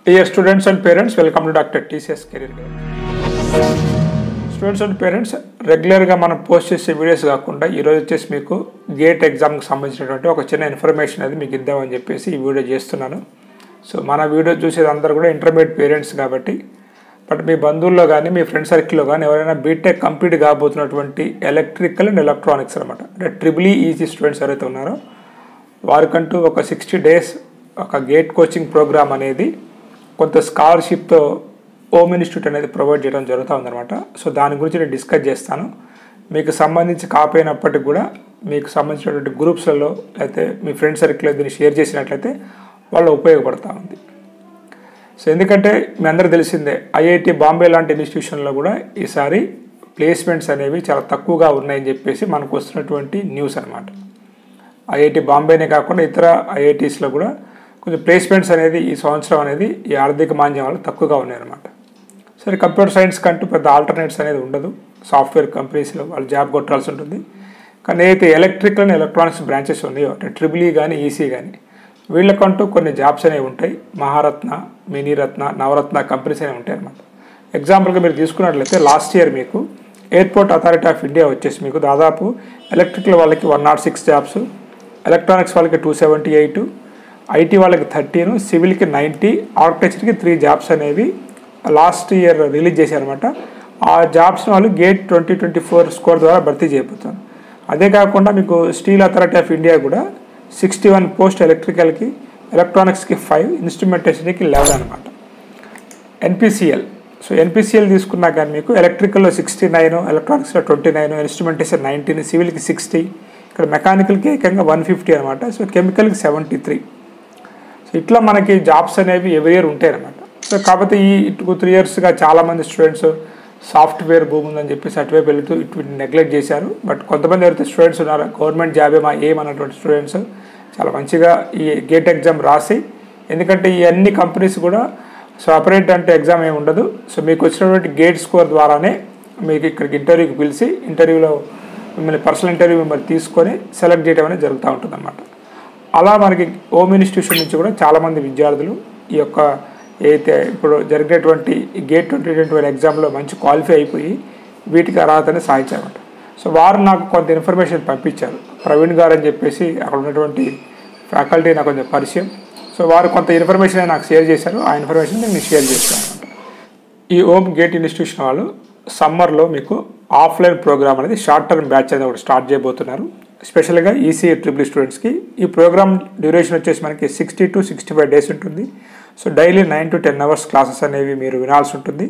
Dear students and parents, welcome to Dr. TCS Career Guide. Students and parents, రెగ్యులర్గా మనం post చేసే videos కాకుండా ఈరోజు వచ్చేసి మీకు గేట్ ఎగ్జామ్కి సంబంధించినటువంటి ఒక చిన్న ఇన్ఫర్మేషన్ అది మీకు ఇద్దామని చెప్పేసి ఈ వీడియో చేస్తున్నాను. సో మన వీడియో చూసేది అందరూ కూడా ఇంటర్మీడియట్ పేరెంట్స్ కాబట్టి, బట్ మీ బంధువుల్లో కానీ మీ ఫ్రెండ్ సర్కిల్లో కానీ ఎవరైనా బీటెక్ కంప్లీట్ కాబోతున్నటువంటి ఎలక్ట్రికల్ అండ్ ఎలక్ట్రానిక్స్ అనమాట, అంటే EEE స్టూడెంట్స్ ఎవరైతే ఉన్నారో వారికంటూ ఒక 60 days ఒక గేట్ కోచింగ్ ప్రోగ్రామ్ అనేది కొంత స్కాలర్షిప్తో హోమ్ ఇన్స్టిట్యూట్ అనేది ప్రొవైడ్ చేయడం జరుగుతూ ఉందన్నమాట. సో దాని గురించి నేను డిస్కస్ చేస్తాను. మీకు సంబంధించి కాకపోయినప్పటికీ కూడా మీకు సంబంధించినటువంటి గ్రూప్స్లలో అయితే మీ ఫ్రెండ్ సర్కిల్లో దీన్ని షేర్ చేసినట్లయితే వాళ్ళు ఉపయోగపడుతూ ఉంది. సో ఎందుకంటే మీ అందరూ తెలిసిందే, IIT బాంబే లాంటి ఇన్స్టిట్యూషన్లో కూడా ఈసారి ప్లేస్మెంట్స్ అనేవి చాలా తక్కువగా ఉన్నాయని చెప్పేసి మనకు వస్తున్నటువంటి న్యూస్ అనమాట. IIT బాంబేనే కాకుండా ఇతర IITస్లో కూడా కొంచెం ప్లేస్మెంట్స్ అనేది ఈ సంవత్సరం అనేది ఈ ఆర్థిక మాంద్యం వల్ల తక్కువగా ఉన్నాయన్నమాట. సరే, కంప్యూటర్ సైన్స్ కంటూ పెద్ద ఆల్టర్నేట్స్ అనేది ఉండదు. సాఫ్ట్వేర్ కంపెనీస్లో వాళ్ళు జాబ్ కొట్టాల్సి ఉంటుంది. కానీ ఏదైతే ఎలక్ట్రికల్ అండ్ ఎలక్ట్రానిక్స్ బ్రాంచెస్ ఉన్నాయో, అంటే EEE కానీ EC కానీ వీళ్ళకంటూ కొన్ని జాబ్స్ అనేవి ఉంటాయి. మహారత్న, మినీరత్న, నవరత్న కంపెనీస్ అనేవి ఉంటాయి అన్నమాట. ఎగ్జాంపుల్గా మీరు తీసుకున్నట్లయితే లాస్ట్ ఇయర్ మీకు ఎయిర్పోర్ట్ అథారిటీ ఆఫ్ ఇండియా వచ్చేసి మీకు దాదాపు ఎలక్ట్రికల్ వాళ్ళకి 106 జాబ్స్, ఎలక్ట్రానిక్స్ వాళ్ళకి 278, IT వాళ్ళకి 13, సివిల్కి 90, ఆర్కిటెక్చర్కి 3 జాబ్స్ అనేవి లాస్ట్ ఇయర్ రిలీజ్ చేశారనమాట. ఆ జాబ్స్ని వాళ్ళు గేట్ 2024 స్కోర్ ద్వారా భర్తీ చేయబోతున్నారు. అదే కాకుండా మీకు స్టీల్ అథారిటీ ఆఫ్ ఇండియా కూడా 61 పోస్ట్ ఎలక్ట్రికల్కి, ఎలక్ట్రానిక్స్కి 5, ఇన్స్ట్రుమెంటేషన్కి 11 అనమాట. NPCL, సో NPCL తీసుకున్నా కానీ మీకు ఎలక్ట్రికల్లో 69, ఎలక్ట్రానిక్స్లో 29, ఇన్స్ట్రుమెంటేషన్ 19, సివిల్కి 60, ఇక్కడ మెకానికల్కి ఏకంగా 150 అనమాట. సో కెమికల్కి 73. సో ఇట్లా మనకి జాబ్స్ అనేవి ఎవ్రీ ఇయర్ ఉంటాయి అనమాట. సో కాకపోతే ఈ 2-3 yearsగా చాలామంది స్టూడెంట్స్ సాఫ్ట్వేర్ భూమి ఉందని చెప్పేసి అటువైపు వెళ్తూ ఇటు నెగ్లెక్ట్ చేశారు. బట్ కొంతమంది ఎవరైతే స్టూడెంట్స్ ఉన్నారో గవర్నమెంట్ జాబ్ ఏమన్నటువంటి స్టూడెంట్స్ చాలా మంచిగా ఈ గేట్ ఎగ్జామ్ రాసి, ఎందుకంటే ఈ అన్ని కంపెనీస్ కూడా సపరేట్ అంటే ఎగ్జామ్ ఏమి ఉండదు. సో మీకు వచ్చినటువంటి గేట్ స్కోర్ ద్వారానే మీకు ఇక్కడికి ఇంటర్వ్యూకి పిలిచి ఇంటర్వ్యూలో మిమ్మల్ని పర్సనల్ ఇంటర్వ్యూ మిమ్మల్ని తీసుకొని సెలెక్ట్ చేయడం అనేది జరుగుతూ ఉంటుంది అన్నమాట. అలా మనకి హోమ్ ఇన్స్టిట్యూషన్ నుంచి కూడా చాలామంది విద్యార్థులు ఈ యొక్క ఏదైతే ఇప్పుడు జరిగినటువంటి గేట్ 2021 ఎగ్జామ్లో మంచి క్వాలిఫై అయిపోయి వీటికి అర్హతని సాధించారన్నమాట. సో వారు నాకు కొంత ఇన్ఫర్మేషన్ పంపించారు. ప్రవీణ్ గారు అని చెప్పేసి అక్కడ ఉన్నటువంటి ఫ్యాకల్టీ నాకు కొంచెం పరిచయం. సో వారు కొంత ఇన్ఫర్మేషన్ నాకు షేర్ చేశారు. ఆ ఇన్ఫర్మేషన్ నేను షేర్ చేస్తాను అనమాట. ఈ హోమ్ గేట్ ఇన్స్టిట్యూషన్ వాళ్ళు సమ్మర్లో మీకు ఆఫ్లైన్ ప్రోగ్రామ్ అనేది షార్ట్ టర్మ్ బ్యాచ్ అనేది ఒకటి స్టార్ట్ చేయబోతున్నారు, స్పెషల్గా ECE EEE స్టూడెంట్స్కి. ఈ ప్రోగ్రామ్ డ్యూరేషన్ వచ్చేసి మనకి 60 to 65 days ఉంటుంది. So daily 9 to 10 hours classes అనేవి మీరు వినాల్సి ఉంటుంది.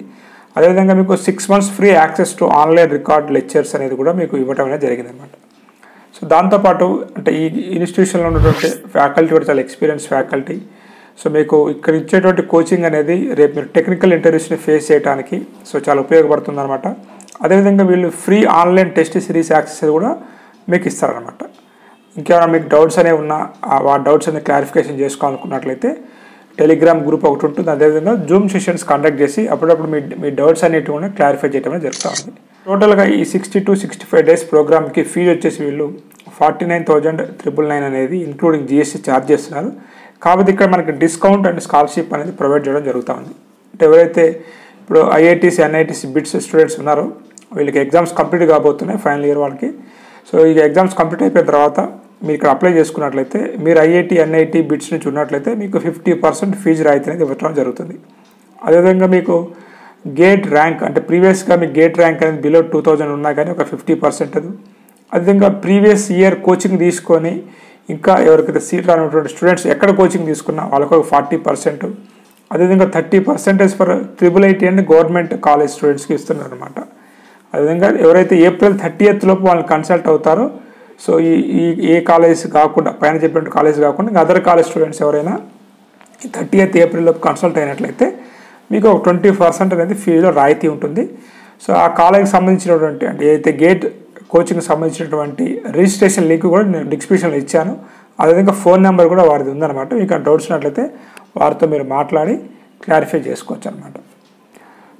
అదేవిధంగా మీకు 6 months free access to online record lectures అనేది కూడా మీకు ఇవ్వడం అనేది జరిగిందనమాట. సో దాంతోపాటు అంటే ఈ ఇన్స్టిట్యూషన్లో ఉన్నటువంటి ఫ్యాకల్టీ కూడా చాలా ఎక్స్పీరియన్స్ ఫ్యాకల్టీ. సో మీకు ఇక్కడ ఇచ్చేటువంటి కోచింగ్ అనేది రేపు మీరు టెక్నికల్ ఇంటర్వ్యూస్ని ఫేస్ చేయడానికి సో చాలా ఉపయోగపడుతుంది అనమాట. అదేవిధంగా వీళ్ళు free online test series access కూడా మీకు ఇస్తారనమాట. ఇంకేమైనా మీకు డౌట్స్ అనేవి ఉన్నా ఆ డౌట్స్ అనేది క్లారిఫికేషన్ చేసుకోవాలనుకున్నట్లయితే టెలిగ్రామ్ గ్రూప్ ఒకటి ఉంటుంది. అదేవిధంగా జూమ్ సెషన్స్ కండక్ట్ చేసి అప్పుడప్పుడు మీ డౌట్స్ అనేవి కూడా క్లారిఫై చేయడం జరుగుతూ ఉంది. టోటల్గా ఈ 60 to 65 days ప్రోగ్రామ్కి ఫీజు వచ్చేసి వీళ్ళు 49,999 అనేది ఇంక్లూడింగ్ GST ఛార్జ్ చేస్తున్నారు. కాబట్టి ఇక్కడ మనకి డిస్కౌంట్ అండ్ స్కాలర్షిప్ అనేది ప్రొవైడ్ చేయడం జరుగుతూ ఉంది. అంటే ఎవరైతే ఇప్పుడు IITs NITs బిట్స్ స్టూడెంట్స్ ఉన్నారో వీళ్ళకి ఎగ్జామ్స్ కంప్లీట్ కాబోతున్నాయి ఫైనల్ ఇయర్ వాళ్ళకి. సో ఈ ఎగ్జామ్స్ కంప్లీట్ అయిపోయిన తర్వాత మీరు ఇక్కడ అప్లై చేసుకున్నట్లయితే మీరు IIT NIT బిట్స్ నుంచి ఉన్నట్లయితే మీకు 50% ఫీజు రాయితీ అనేది ఇవ్వడం జరుగుతుంది. అదేవిధంగా మీకు గేట్ ర్యాంక్ అంటే ప్రీవియస్గా మీకు గేట్ ర్యాంక్ అనేది బిలో 2000 ఉన్నా కానీ ఒక 50%. అదేవిధంగా ప్రీవియస్ ఇయర్ కోచింగ్ తీసుకొని ఇంకా ఎవరికైతే సీట్ రానటువంటి స్టూడెంట్స్ ఎక్కడ కోచింగ్ తీసుకున్నా వాళ్ళకు ఒక 40%. అదేవిధంగా 30% for IIIT and government college స్టూడెంట్స్కి ఇస్తున్నారు అనమాట. అదేవిధంగా ఎవరైతే April 30th లోపు వాళ్ళని కన్సల్ట్ అవుతారో, సో ఏ కాలేజ్ కాకుండా పైన చెప్పినట్టు కాలేజ్ కాకుండా ఇంకా అదర్ కాలేజ్ స్టూడెంట్స్ ఎవరైనా 30th April లోపు కన్సల్ట్ అయినట్లయితే మీకు ఒక 20% అనేది ఫీజులో రాయితీ ఉంటుంది. సో ఆ కాలేజ్కి సంబంధించినటువంటి అంటే ఏదైతే గేట్ కోచింగ్కి సంబంధించినటువంటి రిజిస్ట్రేషన్ లింక్ కూడా నేను డిస్క్రిప్షన్లో ఇచ్చాను. అదేవిధంగా ఫోన్ నెంబర్ కూడా వారిది ఉందన్నమాట. మీకు డౌట్స్ ఉన్నట్లయితే వారితో మీరు మాట్లాడి క్లారిఫై చేసుకోవచ్చు అనమాట.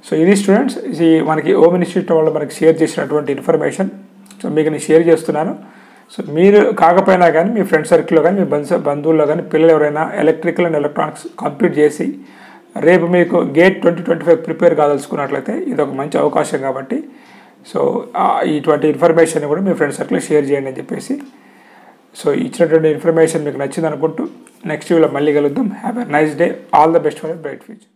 సో ఇది స్టూడెంట్స్ ఇది మనకి హోమ్ ఇన్స్టిట్యూట్ వాళ్ళు మనకి షేర్ చేసినటువంటి ఇన్ఫర్మేషన్. సో మీకు నేను షేర్ చేస్తున్నాను. సో మీరు కాకపోయినా కానీ మీ ఫ్రెండ్ సర్కిల్లో కానీ మీ బంధువుల్లో కానీ పిల్లలు ఎవరైనా ఎలక్ట్రికల్ అండ్ ఎలక్ట్రానిక్స్ కంప్లీట్ చేసి రేపు మీకు గేట్ 2025 ప్రిపేర్ కాదలుచుకున్నట్లయితే ఇది ఒక మంచి అవకాశం కాబట్టి సో ఇటువంటి ఇన్ఫర్మేషన్ కూడా మీ ఫ్రెండ్ సర్కిల్ షేర్ చేయండి అని చెప్పేసి. సో ఇచ్చినటువంటి ఇన్ఫర్మేషన్ మీకు నచ్చింది అనుకుంటూ నెక్స్ట్ వీడియోలో మళ్ళీ కలుద్దాం. Have a nice day. All the best for a bright future.